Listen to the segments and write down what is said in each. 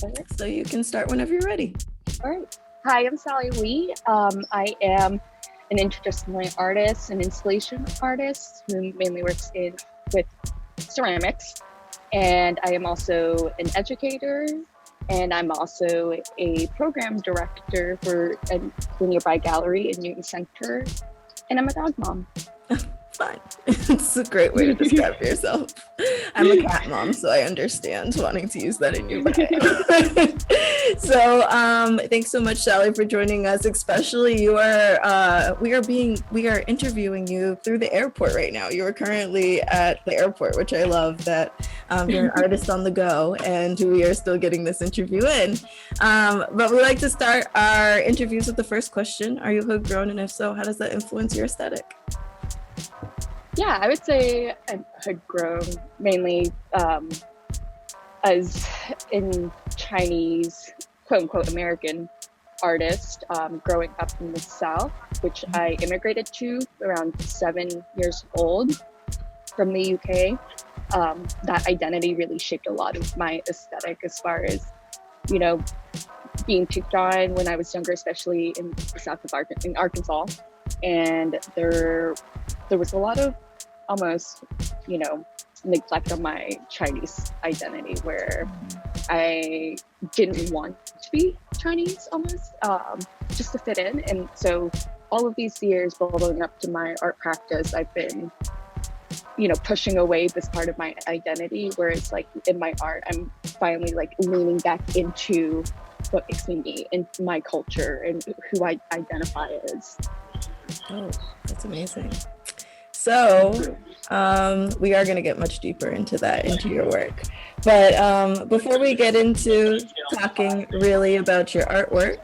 All right. So you can start whenever you're ready. All right. Hi, I'm Sally Lee. I am an interdisciplinary artist, an installation artist who mainly works with ceramics. And I am also an educator, and I'm also a program director for the nearby gallery in Newton Center. And I'm a dog mom. Fine. It's a great way to describe yourself. I'm a cat mom, so I understand wanting to use that in your bio. So thanks so much, Sally, for joining us. Especially we are interviewing you through the airport right now. You are currently at the airport, which I love that you're an artist on the go, and we are still getting this interview in. But we like to start our interviews with the first question: are you hood grown, and if so, how does that influence your aesthetic? Yeah, I would say I had grown mainly as in Chinese, quote unquote, American artist, growing up in the South, which I immigrated to around 7 years old from the UK. That identity really shaped a lot of my aesthetic as far as, being picked on when I was younger, especially in the south of Arkansas. And there was a lot of almost, neglect of my Chinese identity, where I didn't want to be Chinese almost, just to fit in. And so all of these years building up to my art practice, I've been, pushing away this part of my identity, where it's like in my art, I'm finally like leaning back into what makes me and my culture and who I identify as. Oh, that's amazing. So we are going to get much deeper into your work. But before we get into talking really about your artwork,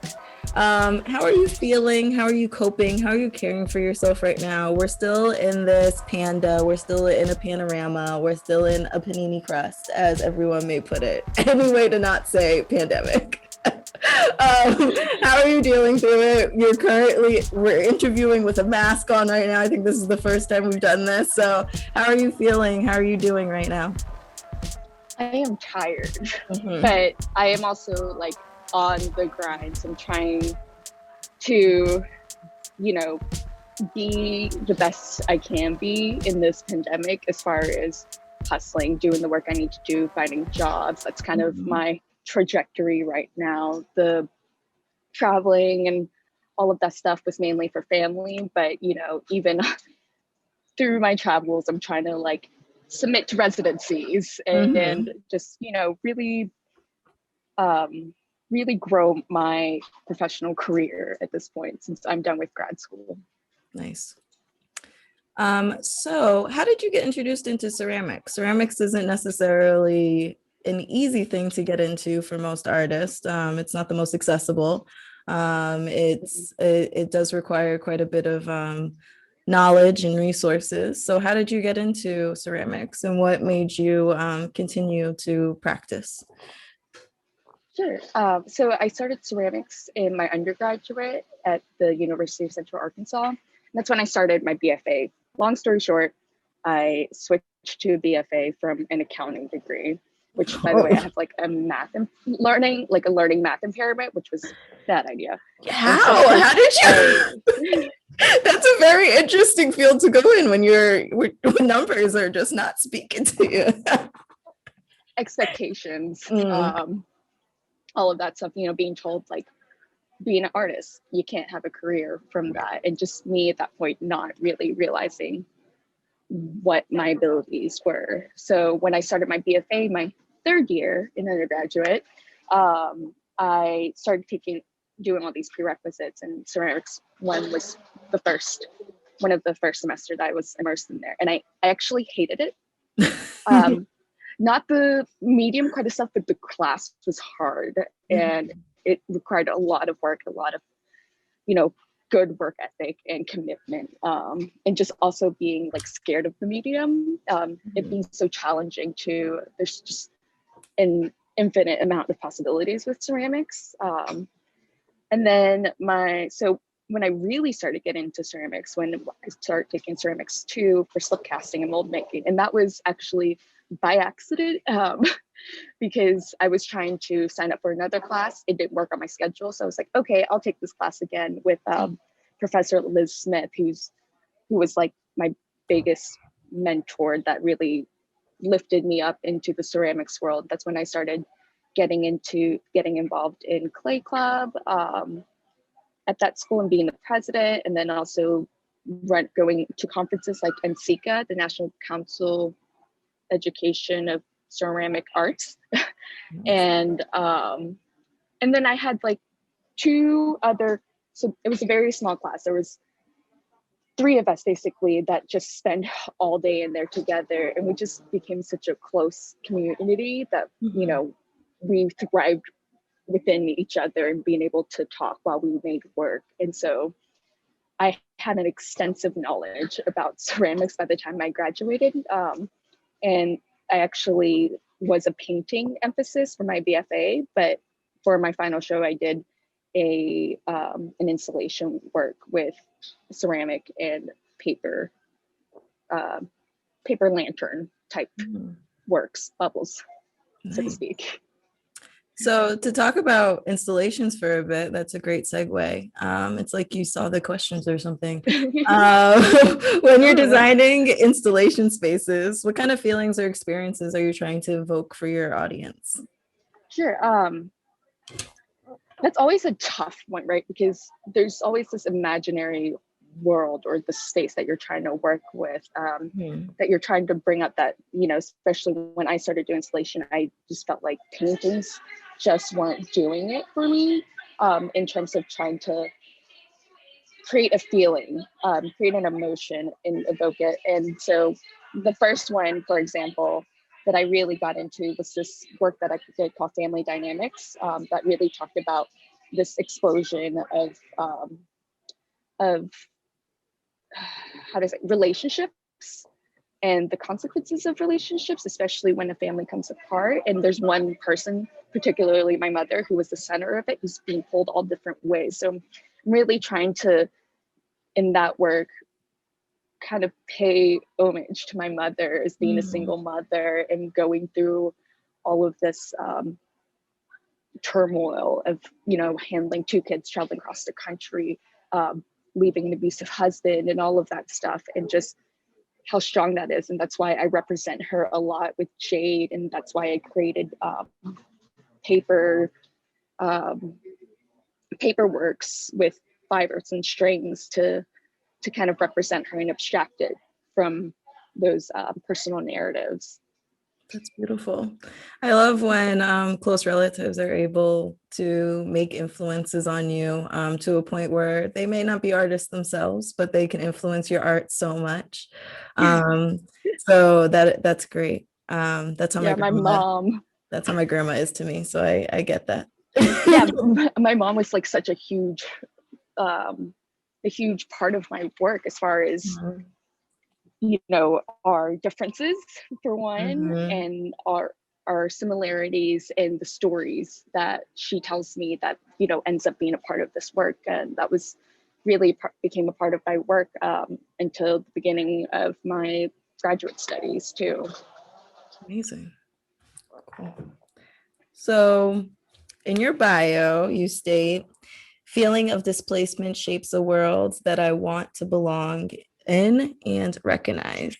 how are you feeling? How are you coping? How are you caring for yourself right now? We're still in this panda. We're still in a panorama. We're still in a panini crust, as everyone may put it. Any way to not say pandemic. How are you dealing through it? We're interviewing with a mask on right now. I think this is the first time we've done this. So how are you feeling? How are you doing right now? I am tired, but I am also like on the grind. So I'm trying to, be the best I can be in this pandemic, as far as hustling, doing the work I need to do, finding jobs. That's kind of my trajectory right now. The traveling and all of that stuff was mainly for family, but even through my travels, I'm trying to like submit to residencies and just really really grow my professional career at this point, since I'm done with grad school. Nice. So how did you get introduced into ceramics? Ceramics isn't necessarily an easy thing to get into for most artists. It's not the most accessible. It does require quite a bit of knowledge and resources. So how did you get into ceramics, and what made you continue to practice? Sure. So I started ceramics in my undergraduate at the University of Central Arkansas. And that's when I started my BFA. Long story short, I switched to a BFA from an accounting degree, which, by the way, I have like a learning math impairment, which was a bad idea. How? How did you? That's a very interesting field to go in when when numbers are just not speaking to you. Expectations, all of that stuff, being told like, being an artist, you can't have a career from that. And just me at that point, not really realizing what my abilities were. So when I started my BFA, my third year in undergraduate, I started doing all these prerequisites, and ceramics one was one of the first semester that I was immersed in there. And I actually hated it. Not the medium kind of stuff, but the class was hard, and it required a lot of work, a lot of, good work ethic and commitment, and just also being like scared of the medium, it being so challenging there's just an infinite amount of possibilities with ceramics. And then when I really started getting into ceramics, when I started taking ceramics 2 for slip casting and mold making, and that was actually by accident. because I was trying to sign up for another class. It didn't work on my schedule. So I was like, okay, I'll take this class again with Professor Liz Smith, who was like my biggest mentor that really lifted me up into the ceramics world. That's when I started getting involved in clay club at that school and being the president, and then also going to conferences like NCECA, the National Council Education of Ceramic Arts. And then I had like two other, so it was a very small class. There was three of us basically that just spent all day in there together, and we just became such a close community that you know, we thrived within each other and being able to talk while we made work. And so I had an extensive knowledge about ceramics by the time I graduated. And I actually was a painting emphasis for my BFA, but for my final show, I did an installation work with ceramic and paper lantern type works, bubbles, so to speak. So to talk about installations for a bit, that's a great segue. It's like you saw the questions or something. When you're designing installation spaces, what kind of feelings or experiences are you trying to evoke for your audience? Sure. That's always a tough one, right? Because there's always this imaginary world or the space that you're trying to work with, that you're trying to bring up, that, you know, especially when I started doing installation, I just felt like paintings just weren't doing it for me, in terms of trying to create a feeling, create an emotion and evoke it. And so the first one, for example, that I really got into was this work that I did called Family Dynamics, that really talked about this explosion of how to say, relationships and the consequences of relationships, especially when a family comes apart. And there's one person, particularly my mother, who was the center of it, who's being pulled all different ways. So I'm really trying to, in that work, kind of pay homage to my mother as being a single mother and going through all of this turmoil of, you know, handling two kids, traveling across the country, leaving an abusive husband and all of that stuff, and just how strong that is. And that's why I represent her a lot with jade, and that's why I created paperworks with fibers and strings to kind of represent her and abstract it from those personal narratives. That's beautiful. I love when close relatives are able to make influences on you, to a point where they may not be artists themselves, but they can influence your art so much. So that's great. That's how my mom. That's how my grandma is to me. So I get that. Yeah, my mom was like such a huge part of my work, as far as you know, our differences for one, and our similarities and the stories that she tells me that, you know, ends up being a part of this work. And that was really became a part of my work until the beginning of my graduate studies too. Amazing. Cool. So in your bio, you state, feeling of displacement shapes a world that I want to belong in and recognize.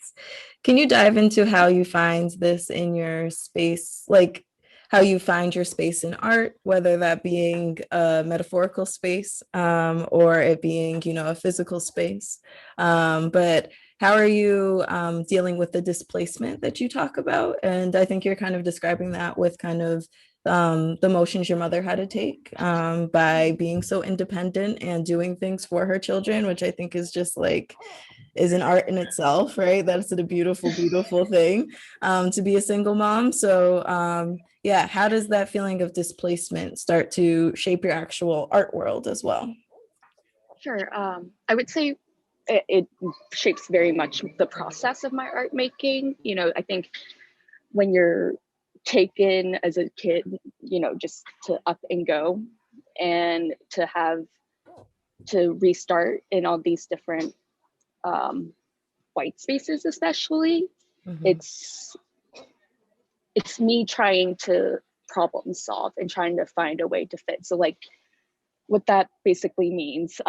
Can you dive into how you find this in your space, like how you find your space in art, whether that being a metaphorical space or it being, you know, a physical space? But how are you dealing with the displacement that you talk about? And I think you're kind of describing that with kind of the motions your mother had to take by being so independent and doing things for her children, which I think is just like, is an art in itself, right? That's a beautiful, beautiful thing to be a single mom. So yeah, how does that feeling of displacement start to shape your actual art world as well? Sure. I would say it shapes very much the process of my art making. You know, I think when you're taken as a kid, you know, just to up and go, and to have to restart in all these different white spaces, especially, it's it's me trying to problem solve and trying to find a way to fit. So like what that basically means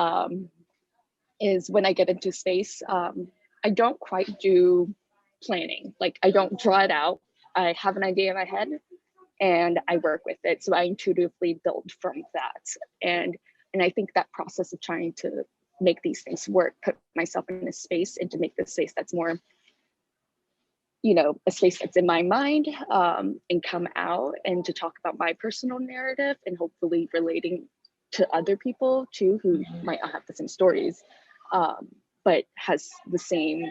is when I get into space, I don't quite do planning. Like I don't draw it out. I have an idea in my head and I work with it. So I intuitively build from that. And I think that process of trying to make these things work, put myself in a space and to make the space that's more, you know, a space that's in my mind, and come out and to talk about my personal narrative and hopefully relating to other people too, who might not have the same stories, but has the same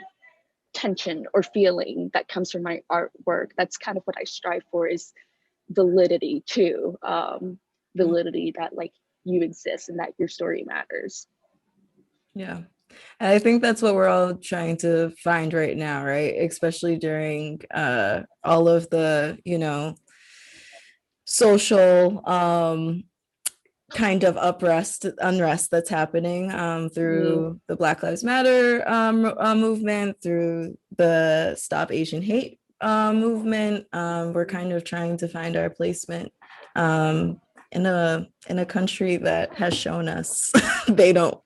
tension or feeling that comes from my artwork. That's kind of what I strive for, is validity too. Validity that like you exist and that your story matters. Yeah. And I think that's what we're all trying to find right now, right? Especially during all of the, you know, social kind of unrest that's happening through the Black Lives Matter movement, through the Stop Asian Hate movement. We're kind of trying to find our placement in a country that has shown us they don't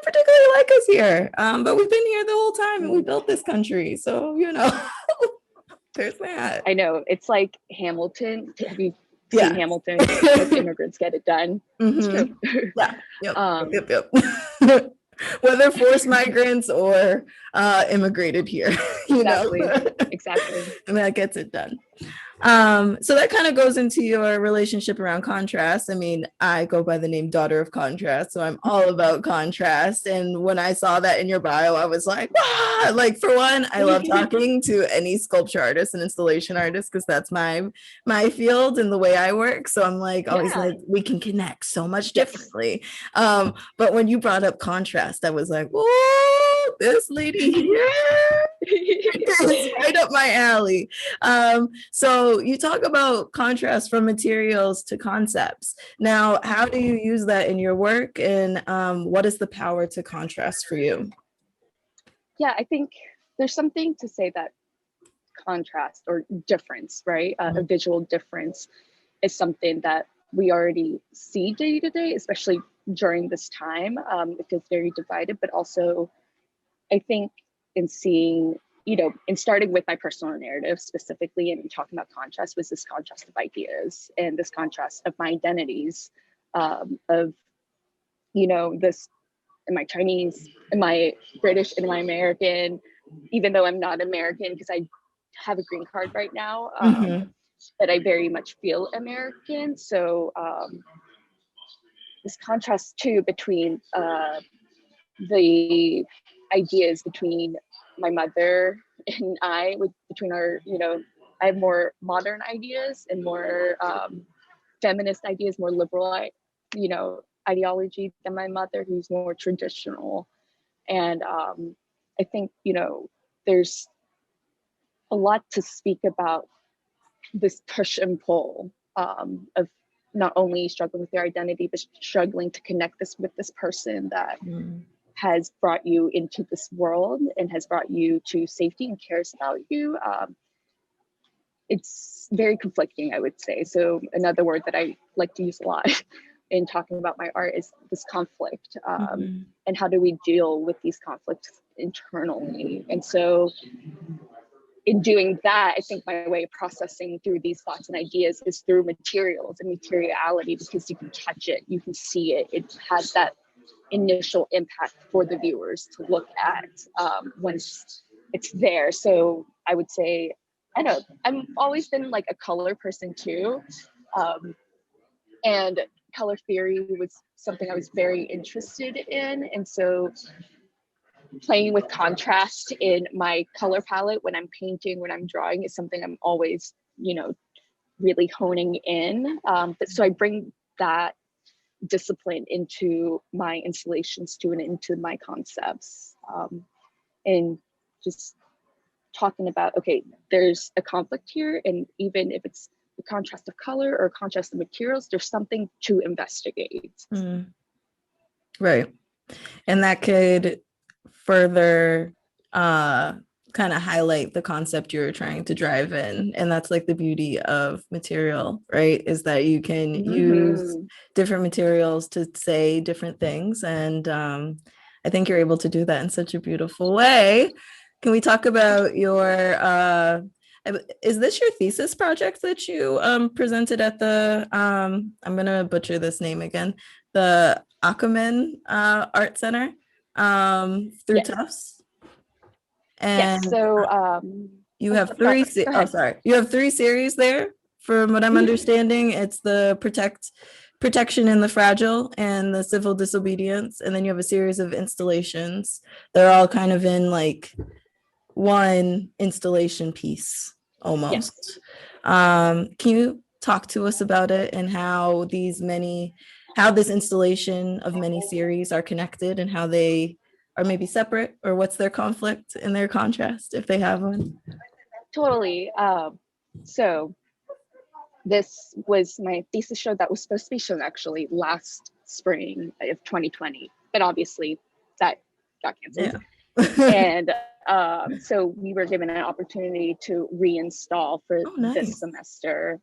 particularly like us here, but we've been here the whole time and we built this country, so you know. There's that. I know, it's like Hamilton. Have you seen Hamilton? Like immigrants get it done. It's true. Yeah. Yep. Whether forced migrants or immigrated here, you exactly. know. Exactly. And that gets it done. So that kind of goes into your relationship around contrast. I mean, I go by the name Daughter of Contrast, so I'm all about contrast. And when I saw that in your bio, I was like, ah! Like, for one, I love talking to any sculpture artist and installation artist because that's my field and the way I work. So I'm like, always like, we can connect so much differently. But when you brought up contrast, I was like, whoa, this lady here is right up my alley. So you talk about contrast from materials to concepts. Now, how do you use that in your work, and what is the power to contrast for you? Yeah, I think there's something to say that contrast or difference, right? A visual difference is something that we already see day to day, especially during this time. It feels very divided, but also I think in seeing, you know, in starting with my personal narrative specifically and talking about contrast, was this contrast of ideas and this contrast of my identities, of, you know, this, am I Chinese, am I British, am I American, even though I'm not American because I have a green card right now, but I very much feel American. So this contrast too between the ideas between my mother and I, between our, you know, I have more modern ideas and more feminist ideas, more liberal, you know, ideology than my mother, who's more traditional. And I think, you know, there's a lot to speak about this push and pull of not only struggling with your identity, but struggling to connect this with this person that has brought you into this world and has brought you to safety and cares about you. It's very conflicting, I would say. So another word that I like to use a lot in talking about my art is this conflict, and how do we deal with these conflicts internally. And so in doing that, I think my way of processing through these thoughts and ideas is through materials and materiality, because you can touch it, you can see it, it has that initial impact for the viewers to look at once it's there. So I would say, I know, I've always been like a color person too. And color theory was something I was very interested in. And so playing with contrast in my color palette when I'm painting, when I'm drawing, is something I'm always, you know, really honing in. But so I bring that discipline into my installations too, and into my concepts, and just talking about, okay, there's a conflict here, and even if it's the contrast of color or contrast of materials, there's something to investigate. Right. And that could further kind of highlight the concept you're trying to drive in. And that's like the beauty of material, right? Is that you can use Mm-hmm. different materials to say different things. And I think you're able to do that in such a beautiful way. Can we talk about your is this your thesis project that you presented at the I'm gonna butcher this name again, the Ackerman Art Center through Yes. Tufts? Yes. And So, you oh, have sorry, three go oh ahead. sorry, you have three series there from what I'm Mhm. understanding. It's the protection in the fragile and the civil disobedience, and then you have a series of installations. They're all kind of in like one installation piece Yes. almost. Can you talk to us about it and how how this installation of many series are connected and how they are maybe separate, or what's their conflict and their contrast if they have one? Totally. So this was my thesis show that was supposed to be shown actually last spring of 2020, but obviously that got canceled. Yeah. And so we were given an opportunity to reinstall for Oh, this nice. semester.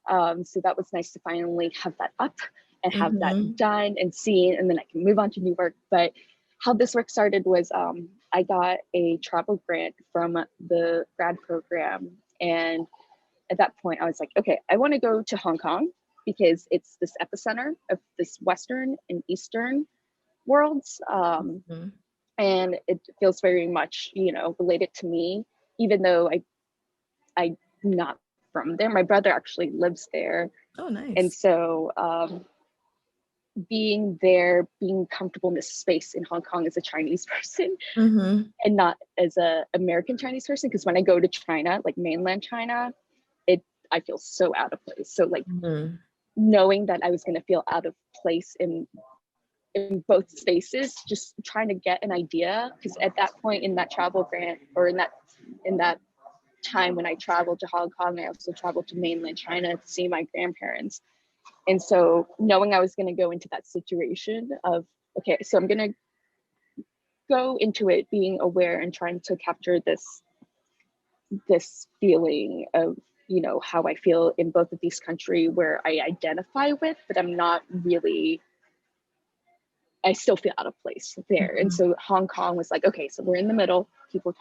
So that was nice to finally have that up and have that Mm-hmm. done and seen, and then I can move on to new work. But how this work started was I got a travel grant from the grad program. And at that point, I was like, okay, I want to go to Hong Kong because it's this epicenter of this Western and Eastern worlds. Mm-hmm. And it feels very much, related to me, even though I'm not from there. My brother actually lives there. Oh, And nice. so being there, being comfortable in this space in Hong Kong as a Chinese person Mm-hmm. and not as a American Chinese person, because when I go to China, like mainland China, it I feel so out of place. So like Mm-hmm. knowing that I was going to feel out of place in both spaces, just trying to get an idea, because at that point in that travel grant, or in that time when I traveled to Hong Kong, I also traveled to mainland China to see my grandparents. And so knowing I was going to go into that situation of, okay, so I'm going to go into it being aware and trying to capture this feeling of, how I feel in both of these countries where I identify with, but I'm not really, I still feel out of place there. And Mm-hmm. so Hong Kong was like, okay, so we're in the middle. People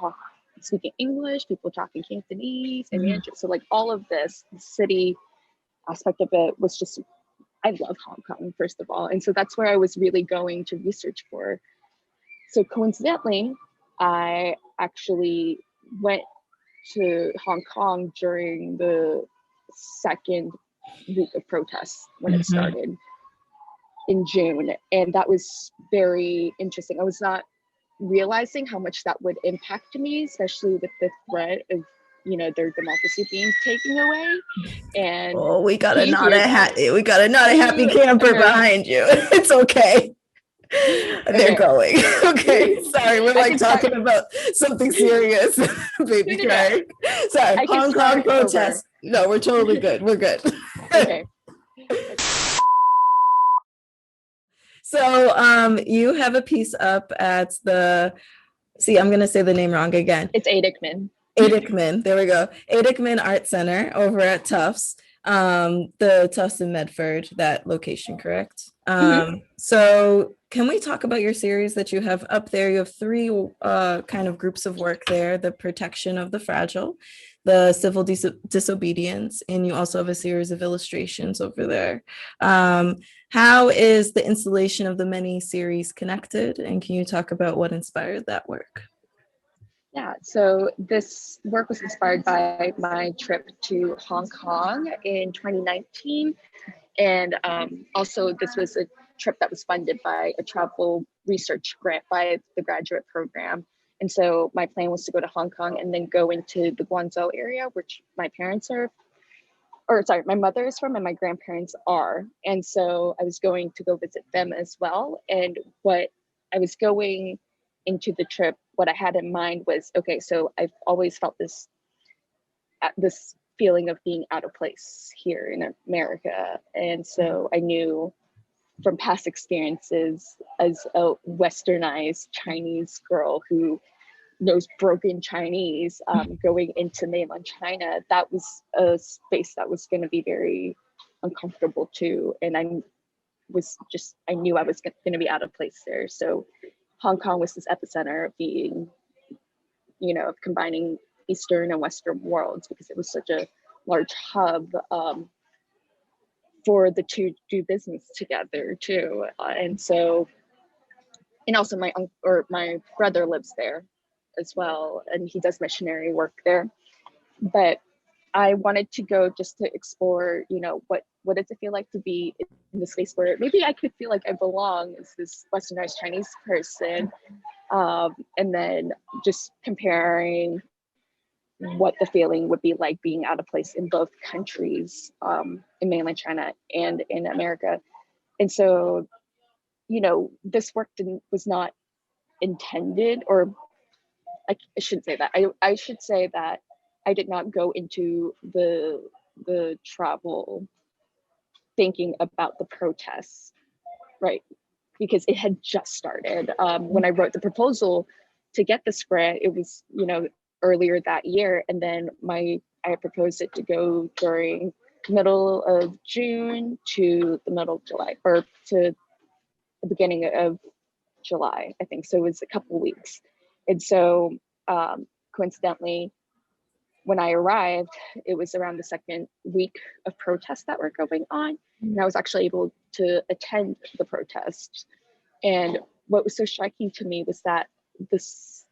speaking English, people talking Cantonese and Mm-hmm. Mandarin. So like all of this, the city aspect of it was just, I love Hong Kong, first of all. And so that's where I was really going to research for. So coincidentally, I actually went to Hong Kong during the second week of protests when it Mm-hmm. started in June. And that was very interesting. I was not realizing how much that would impact me, especially with the threat of, their democracy being taken away. And Oh, to hear that, we got a not a happy camper okay, behind you. It's okay. They're okay. going. Okay. Sorry, we're I like can start, talking about something serious. Baby no, no, no. crying. Sorry, I can Hong Kong start over. protests. No, we're totally good. We're good. Okay. So you have a piece up at I'm gonna say the name wrong again. It's Adikman. Adikman, there we go. Adikman Art Center over at Tufts, the Tufts in Medford, that location, correct? Mm-hmm. So can we talk about your series that you have up there? You have three kind of groups of work there: the protection of the fragile, the civil disobedience, and you also have a series of illustrations over there. How is the installation of the many series connected? And can you talk about what inspired that work? Yeah, so this work was inspired by my trip to Hong Kong in 2019. And also, this was a trip that was funded by a travel research grant by the graduate program. And so my plan was to go to Hong Kong and then go into the Guangzhou area, which my parents are, or sorry, my mother is from and my grandparents are. And so I was going to go visit them as well. And what I was going into the trip, what I had in mind was, okay, so I've always felt this feeling of being out of place here in America. And so I knew from past experiences as a westernized Chinese girl who knows broken Chinese going into mainland China, that was a space that was going to be very uncomfortable too. And I knew I was going to be out of place there. So Hong Kong was this epicenter of being, of combining Eastern and Western worlds, because it was such a large hub for the two to do business together too. And also my brother lives there as well, and he does missionary work there. But I wanted to go just to explore, what does it feel like to be in the space where maybe I could feel like I belong as this Westernized Chinese person, and then just comparing what the feeling would be like being out of place in both countries, in mainland China and in America. And so, this work was not intended, or I shouldn't say that. I should say that I did not go into the travel thinking about the protests, right? Because it had just started. When I wrote the proposal to get this grant, it was, earlier that year. And then I proposed it to go during middle of June to the middle of July, or to the beginning of July, I think. So it was a couple weeks. And so coincidentally, when I arrived, it was around the second week of protests that were going on. And I was actually able to attend the protests. And what was so striking to me was that this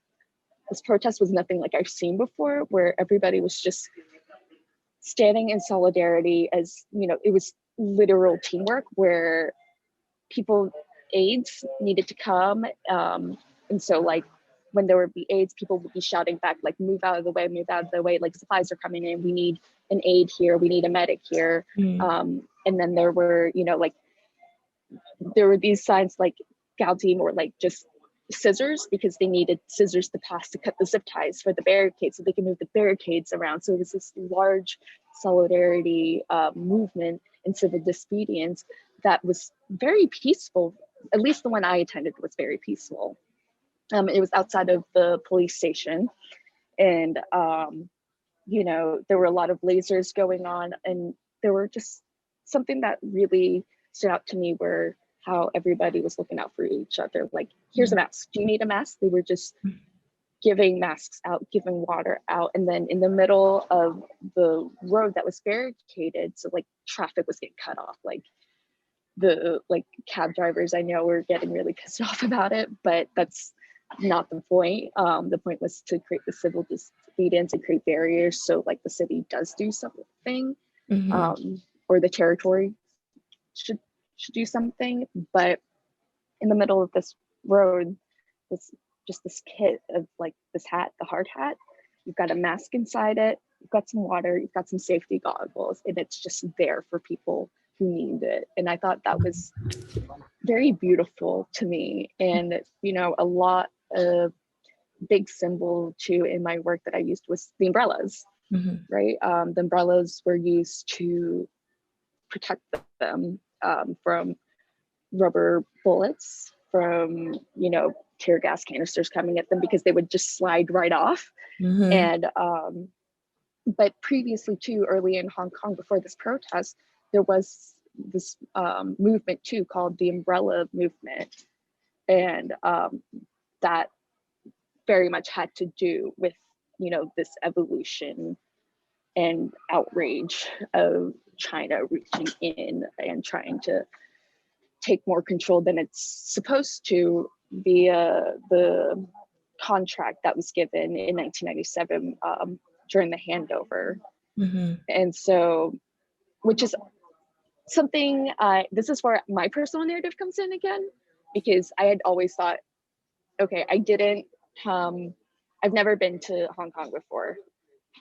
protest was nothing like I've seen before, where everybody was just standing in solidarity, as, it was literal teamwork, where aides needed to come. And so like, when there would be aides, people would be shouting back, like, move out of the way, like supplies are coming in, we need an aide here, we need a medic here. And then there were, there were these signs like Gaudim, or like just scissors, because they needed scissors to pass to cut the zip ties for the barricades so they could move the barricades around. So it was this large solidarity movement and civil disobedience that was very peaceful. At least the one I attended was very peaceful. It was outside of the police station, and there were a lot of lasers going on, and there were just something that really stood out to me, where how everybody was looking out for each other. Like, here's a mask. Do you need a mask? They were just giving masks out, giving water out. And then in the middle of the road that was barricaded, so like traffic was getting cut off. Like the cab drivers I know were getting really pissed off about it, but that's not the point. The point was to create the civil disobedience and create barriers, so like the city does do something, or the territory should do something. But in the middle of this road was just this kit of like this hat, the hard hat. You've got a mask inside it, you've got some water, you've got some safety goggles, and it's just there for people who need it. And I thought that was very beautiful to me. And a lot of big symbol too in my work that I used was the umbrellas, right? The umbrellas were used to protect them from rubber bullets, from tear gas canisters coming at them, because they would just slide right off. And but previously too, early in Hong Kong, before this protest, there was this movement too called the umbrella movement, and that very much had to do with this evolution and outrage of China reaching in and trying to take more control than it's supposed to via the contract that was given in 1997 during the handover. And so, which is something, this is where my personal narrative comes in again, because I had always thought, okay, I've never been to Hong Kong before.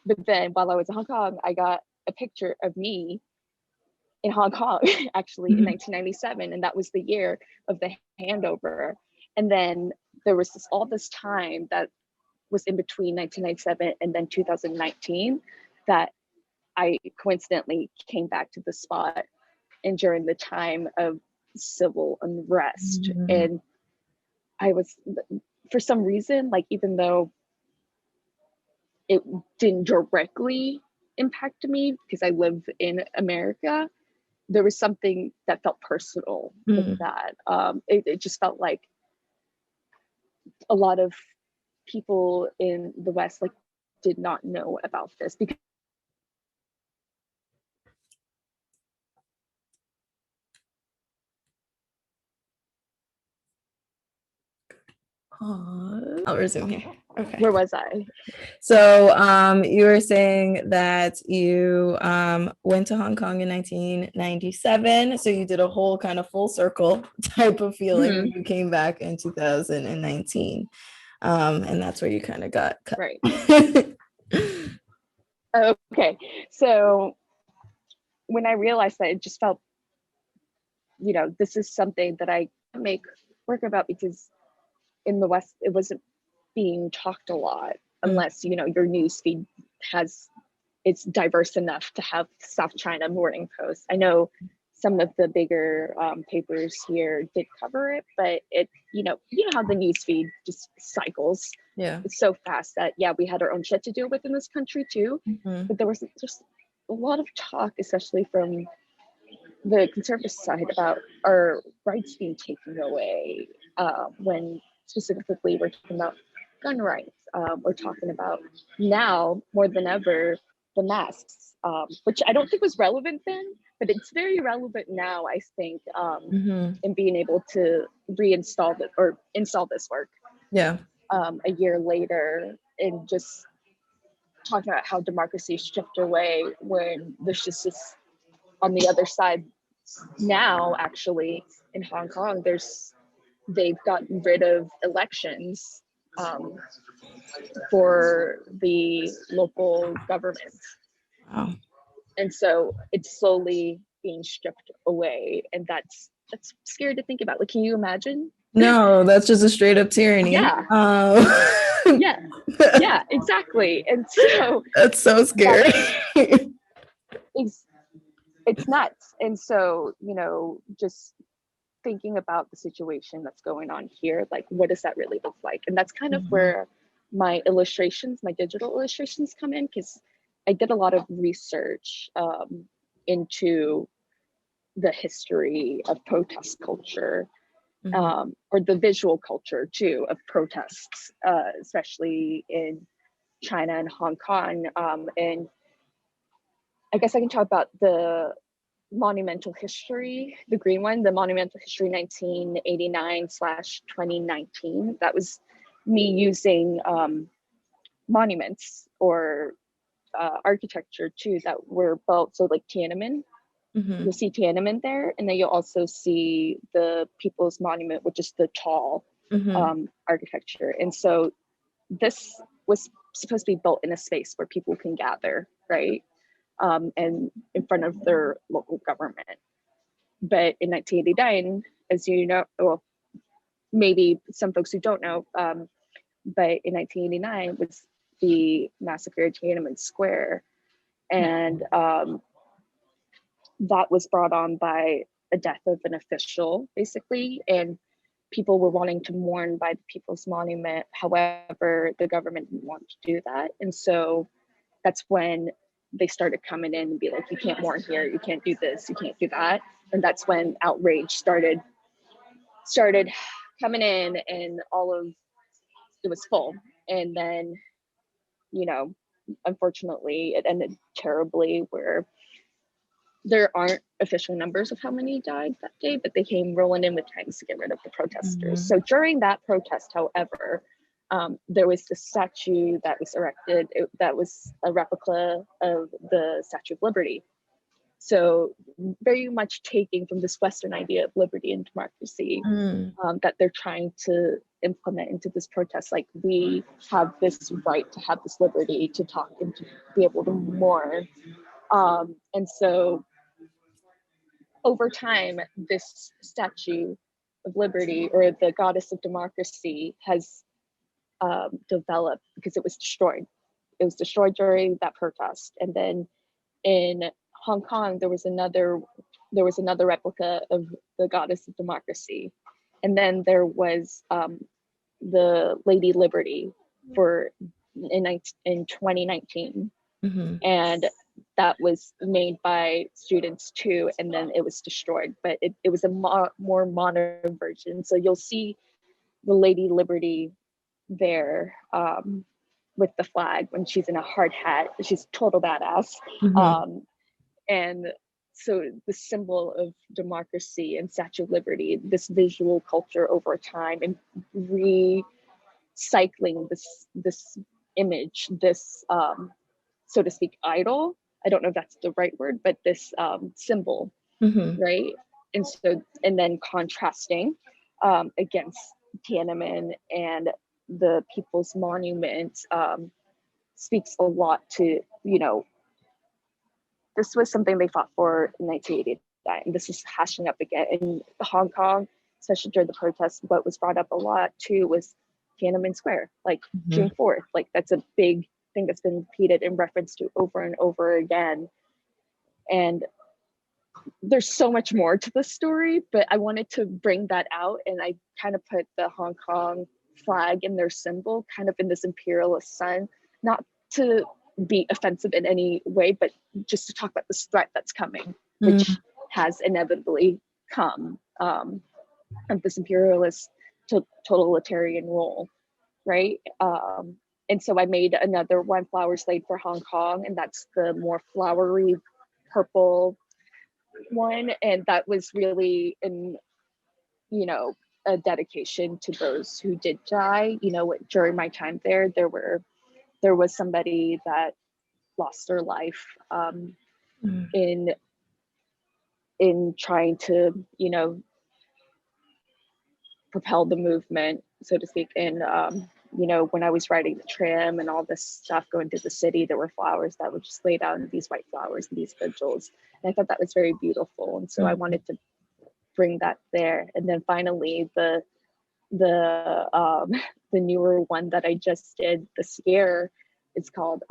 But then while I was in Hong Kong, I got a picture of me in Hong Kong, actually, in 1997. And that was the year of the handover. And then there was all this time that was in between 1997 and then 2019 that I coincidentally came back to the spot, and during the time of civil unrest. And I was, for some reason, like, even though it didn't directly impact me because I live in America, there was something that felt personal with that. It just felt like a lot of people in the West like did not know about this because I'll resume here. Okay. Where was I? So you were saying that you went to Hong Kong in 1997. So you did a whole kind of full circle type of feeling. Mm-hmm. You came back in 2019. And that's where you kind of got cut. Right. Okay. So when I realized that, it just felt, this is something that I make work about, because in the West, it wasn't being talked a lot unless, your newsfeed it's diverse enough to have South China Morning Post. I know some of the bigger papers here did cover it, but it, you know how the newsfeed just cycles. Yeah. It's so fast that, we had our own shit to deal with in this country too. Mm-hmm. But there was just a lot of talk, especially from the conservative side, about our rights being taken away, when specifically we're talking about gun rights. We're talking about now more than ever the masks, which I don't think was relevant then, but it's very relevant now, I think, in being able to reinstall it or install this work. Yeah. A year later, and just talking about how democracy stripped away when there's just this on the other side. Now, actually, in Hong Kong, they've gotten rid of elections for the local government. Wow. And so it's slowly being stripped away, and that's scary to think about. Like, can you imagine? No, that's just a straight up tyranny. Yeah. Yeah, exactly. And so that's so scary. It's nuts. And so, just thinking about the situation that's going on here, like, what does that really look like? And that's kind of where my digital illustrations come in, because I did a lot of research into the history of protest culture, or the visual culture too of protests, especially in China and Hong Kong. And I guess I can talk about the monumental history, the green one, the monumental history 1989/2019. That was me using monuments or architecture too that were built. So like Tiananmen, you'll see Tiananmen there, and then you'll also see the People's Monument, which is the tall architecture. And so this was supposed to be built in a space where people can gather, right? And in front of their local government. But in 1989, as you know, well, maybe some folks who don't know, but in 1989 was the massacre at Tiananmen Square. And that was brought on by a death of an official, basically. And people were wanting to mourn by the People's Monument. However, the government didn't want to do that. And so that's when they started coming in and be like, you can't mourn here, you can't do this, you can't do that. And that's when outrage started coming in, and it was full. And then, unfortunately, it ended terribly, where there aren't official numbers of how many died that day, but they came rolling in with tanks to get rid of the protesters. So during that protest, however, there was this statue that was erected that was a replica of the Statue of Liberty. So very much taking from this Western idea of liberty and democracy that they're trying to implement into this protest. Like, we have this right to have this liberty to talk and to be able to mourn. And so over time, this Statue of Liberty, or the goddess of democracy, has developed because it was destroyed. It was destroyed during that protest. And then in Hong Kong, there was another replica of the goddess of democracy. And then there was the Lady Liberty for in 2019. Mm-hmm. And that was made by students too, and then it was destroyed, but it was a more modern version. So you'll see the Lady Liberty there, with the flag when she's in a hard hat. She's total badass. Mm-hmm. And so the symbol of democracy and Statue of Liberty, this visual culture over time, and recycling this image, this so to speak, idol. I don't know if that's the right word, but this symbol, Mm-hmm. right? And so, and then contrasting against Tiananmen and the People's Monument, speaks a lot to, this was something they fought for in 1989, and this is hashing up again in Hong Kong, especially during the protests. What was brought up a lot too was Tiananmen Square, like Mm-hmm. June 4th, like that's a big thing that's been repeated in reference to over and over again. And there's so much more to the story, but I wanted to bring that out, and I kind of put the Hong Kong flag in their symbol kind of in this imperialist sun, not to be offensive in any way, but just to talk about this threat that's coming, which Mm-hmm. has inevitably come, of this imperialist totalitarian rule, right? And so I made another one, Flowers Laid for Hong Kong, and that's the more flowery purple one, and that was really a dedication to those who did die. During my time there was somebody that lost their life, in trying to propel the movement, so to speak. And when I was riding the tram and all this stuff going through the city, there were flowers that were just laid out in these white flowers and these vigils, and I thought that was very beautiful, and so I wanted to bring that there. And then finally the newer one that I just did this year, it's called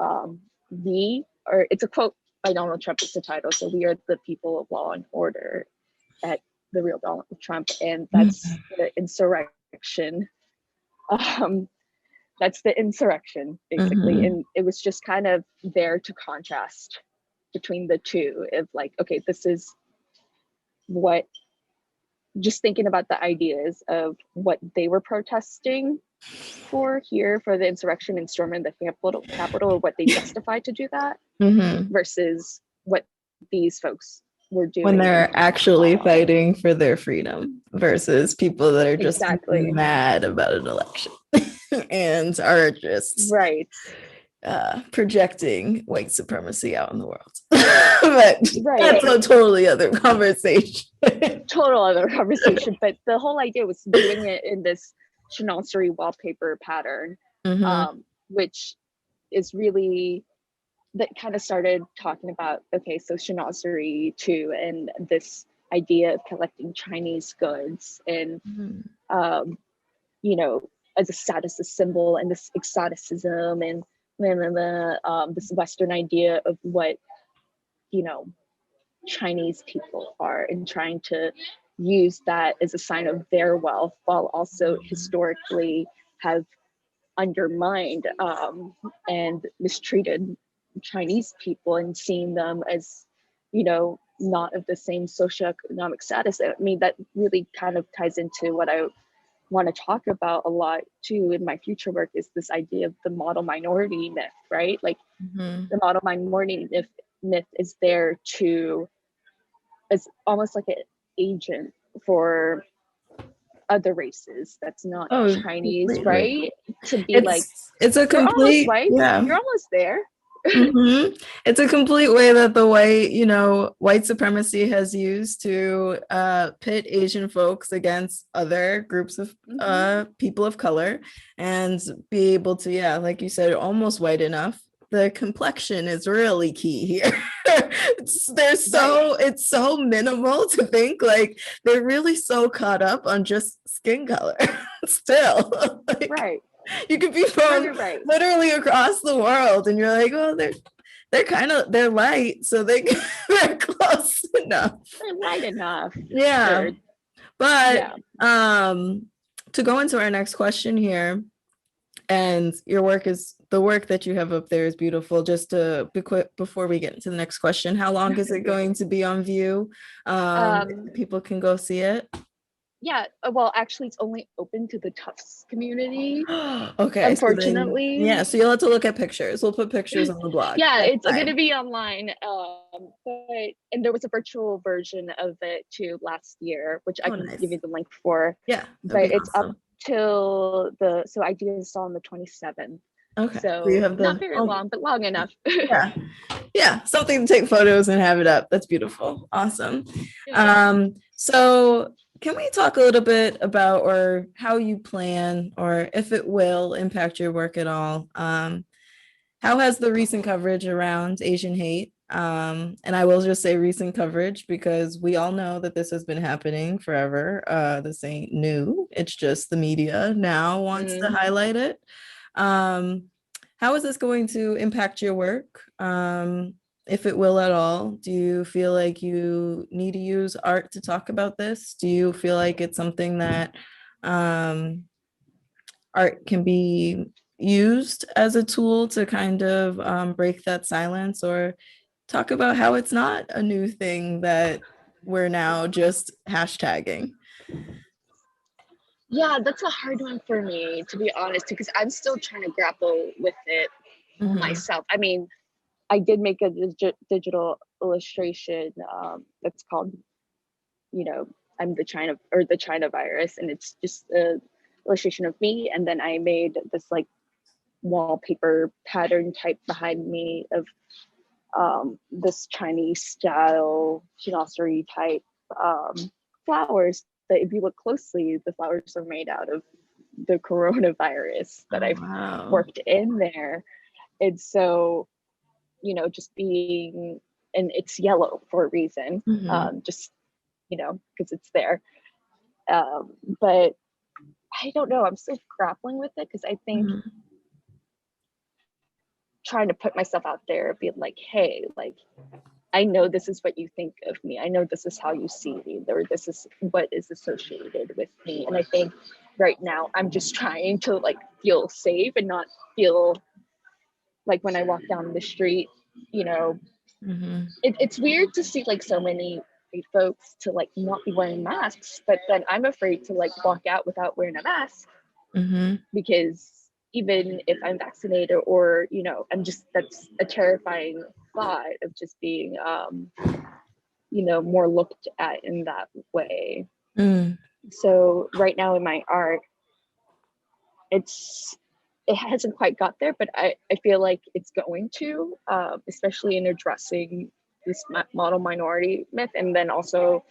it's a quote by Donald Trump. It's the title. So we are the people of law and order at the real Donald Trump, and that's the insurrection. That's the insurrection basically. Mm-hmm. And it was just kind of there to contrast between the two, of like, okay, this is what, just thinking about the ideas of what they were protesting for here for the insurrection and storming the Capitol, or what they justified to do that, Mm-hmm. versus what these folks were doing When they're actually fighting for their freedom versus people that are just exactly mad about an election and are just right projecting white supremacy out in the world. But right that's a totally other conversation. Total other conversation. But the whole idea was doing it in this chinoiserie wallpaper pattern, Mm-hmm. which is really, that kind of started talking about, okay, so chinoiserie too, and this idea of collecting Chinese goods, and Mm-hmm. as a status symbol, and this exoticism, and this Western idea of what Chinese people are, and trying to use that as a sign of their wealth, while also historically have undermined and mistreated Chinese people, and seeing them as not of the same socioeconomic status. I mean, that really kind of ties into what I want to talk about a lot too in my future work, is this idea of the model minority myth, right? Like Mm-hmm. the model minority myth is there to, as almost like an agent for other races that's not Oh, Chinese, completely. right? To be like, It's a you're almost complete, white, yeah. you're almost there. Mm-hmm. It's a complete way that the white supremacy has used to pit Asian folks against other groups of people of color, and be able to, yeah, like you said, almost white enough. The complexion is really key here. It's so minimal to think like they're really so caught up on just skin color still. Like, right. you could be from literally across the world, and you're like, oh, they're light, so they're close enough. They're light enough. Yeah. Sure. But to go into our next question here, and your work is the work that you have up there is beautiful. Just to be quick before we get into the next question, how long is it going to be on view? People can go see it. Yeah, well, actually, it's only open to the Tufts community, Okay, so then, unfortunately. yeah, so you'll have to look at pictures. We'll put pictures on the blog. Yeah, That's it's going to be online. But and there was a virtual version of it too last year, which I can nice. give you the link for. Yeah, but it's awesome. Up till so I do install on the 27th. Okay, so you have not very long, but long enough. Yeah, something to take photos and have it up. That's beautiful. Awesome. Yeah. So can we talk a little bit about or how you plan or if it will impact your work at all? How has the recent coverage around Asian hate, and I will just say recent coverage because we all know that this has been happening forever. This ain't new. It's just the media now wants to highlight it. How is this going to impact your work? If it will at all, do you feel like you need to use art to talk about this? Do you feel like it's something that art can be used as a tool to kind of break that silence or talk about how it's not a new thing that we're now just hashtagging? Yeah, that's a hard one for me, to be honest, because I'm still trying to grapple with it myself. I mean, I did make a digital illustration that's called, I'm the China virus, and it's just an illustration of me. And then I made this like wallpaper pattern type behind me of this Chinese style chinoiserie type flowers that if you look closely, the flowers are made out of the coronavirus that I've worked in there. And so, just being, and it's yellow for a reason, just, because it's there. But I don't know, I'm still grappling with it because I think trying to put myself out there, being like, hey, like, I know this is what you think of me. I know this is how you see me, or this is what is associated with me. And I think right now I'm just trying to like feel safe and not feel like when I walk down the street, it's weird to see like so many folks to like not be wearing masks, but then I'm afraid to like walk out without wearing a mask because even if I'm vaccinated or, that's a terrifying thought of just being, more looked at in that way. So right now in my art, it hasn't quite got there, but I feel like it's going to, especially in addressing this model minority myth, and then also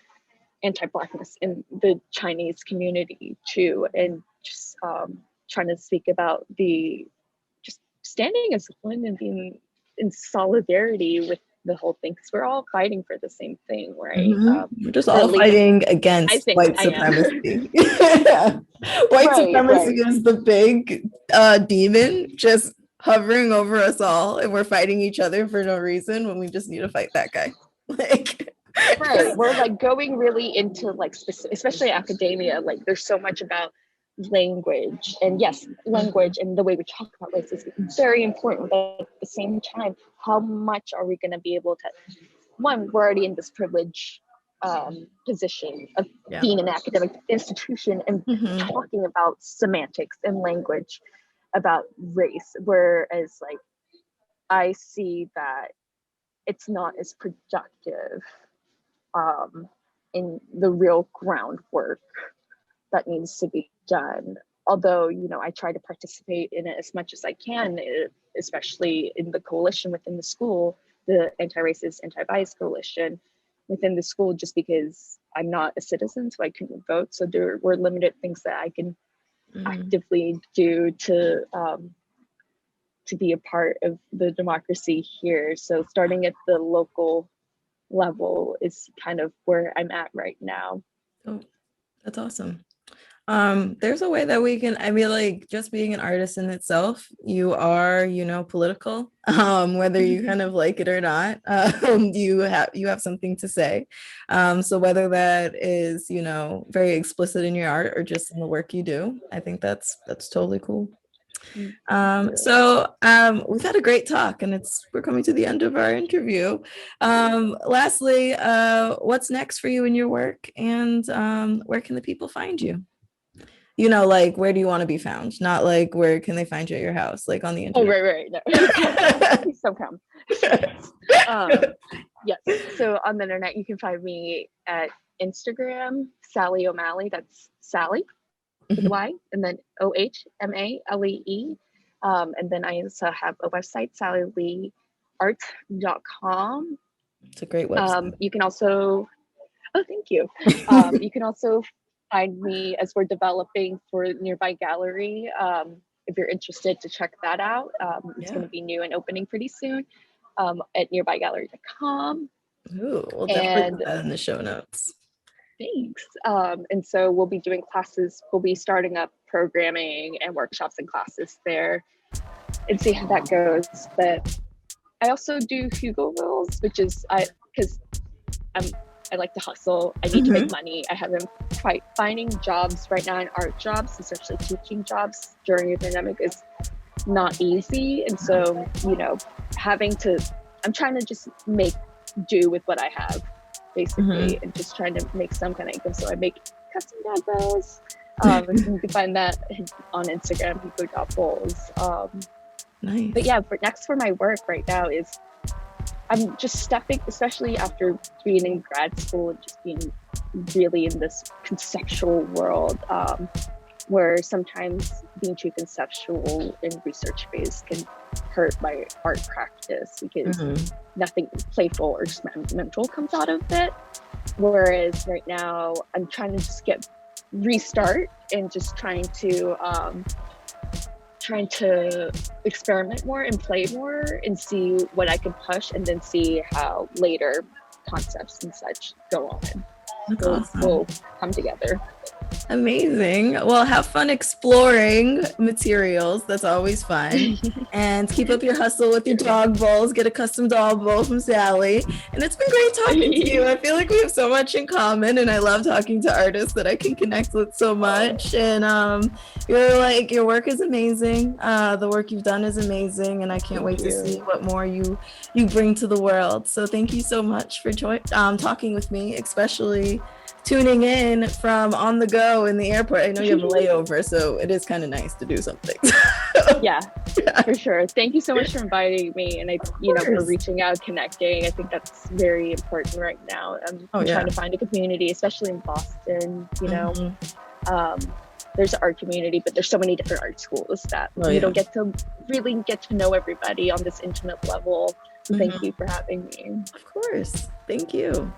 anti-Blackness in the Chinese community too, and just trying to speak about just standing as one and being in solidarity with the whole thing, because we're all fighting for the same thing, right? We're just all fighting against white supremacy. White supremacy is the big demon just hovering over us all, and we're fighting each other for no reason when we just need to fight that guy. Right, we're like going really into like especially academia, like there's so much about language, and yes, language and the way we talk about race is very important, but at the same time, how much are we going to be able to, one, we're already in this privilege position of being an academic institution and talking about semantics and language about race, whereas like I see that it's not as productive in the real groundwork that needs to be done. Although, I try to participate in it as much as I can, especially in the coalition within the school, the Anti-Racist, Anti-Bias Coalition within the school, just because I'm not a citizen, so I couldn't vote. So there were limited things that I can actively do to be a part of the democracy here. So starting at the local level is kind of where I'm at right now. Oh, that's awesome. There's a way that we can, I mean, like just being an artist in itself, you are, political, whether you kind of like it or not, you have something to say. So whether that is, very explicit in your art or just in the work you do, I think that's totally cool. We've had a great talk, and we're coming to the end of our interview. Lastly, what's next for you in your work, and where can the people find you? Like, where do you want to be found? Not like, where can they find you at your house, like on the internet? Oh, right. No. Please don't come. Yes. So on the internet, you can find me at Instagram, Sally O'Malley. That's Sally with Y, and then OHMALEE. And then I also have a website, sallyleeart.com. It's a great website. You can also, thank you. You can also find me as we're developing for Nearby Gallery. If you're interested to check that out, it's going to be new and opening pretty soon at nearbygallery.com. Ooh, we'll definitely put that in the show notes. Thanks. And so we'll be doing classes. We'll be starting up programming and workshops and classes there and see how that goes. But I also do Hugo Bowls, which is because I like to hustle. I need to make money. I haven't quite finding jobs right now, and art jobs, especially teaching jobs during the pandemic, is not easy. And so, I'm trying to just make do with what I have, basically, and just trying to make some kind of income. So I make custom dad bows. And you can find that on Instagram, Hugo.Bowls. Nice. But yeah, for my work right now is I'm just stepping, especially after being in grad school and just being really in this conceptual world, where sometimes being too conceptual and research-based can hurt my art practice because nothing playful or experimental comes out of it. Whereas right now, I'm trying to just restart and just trying to experiment more and play more and see what I can push, and then see how later concepts and such go on. We'll come together. Amazing. Well, have fun exploring materials. That's always fun. And keep up your hustle with your dog bowls. Get a custom dog bowl from Sally. And it's been great talking to you. I feel like we have so much in common, and I love talking to artists that I can connect with so much. And your work is amazing. The work you've done is amazing, and I can't wait to see what more you bring to the world. So thank you so much for talking with me, especially tuning in from on the go in the airport. I know you have a layover, so it is kind of nice to do something. yeah, for sure. Thank you so much for inviting me, and for reaching out, connecting. I think that's very important right now. I'm trying to find a community, especially in Boston. There's an art community, but there's so many different art schools that you don't get to really get to know everybody on this intimate level. So thank you for having me. Of course. Thank you.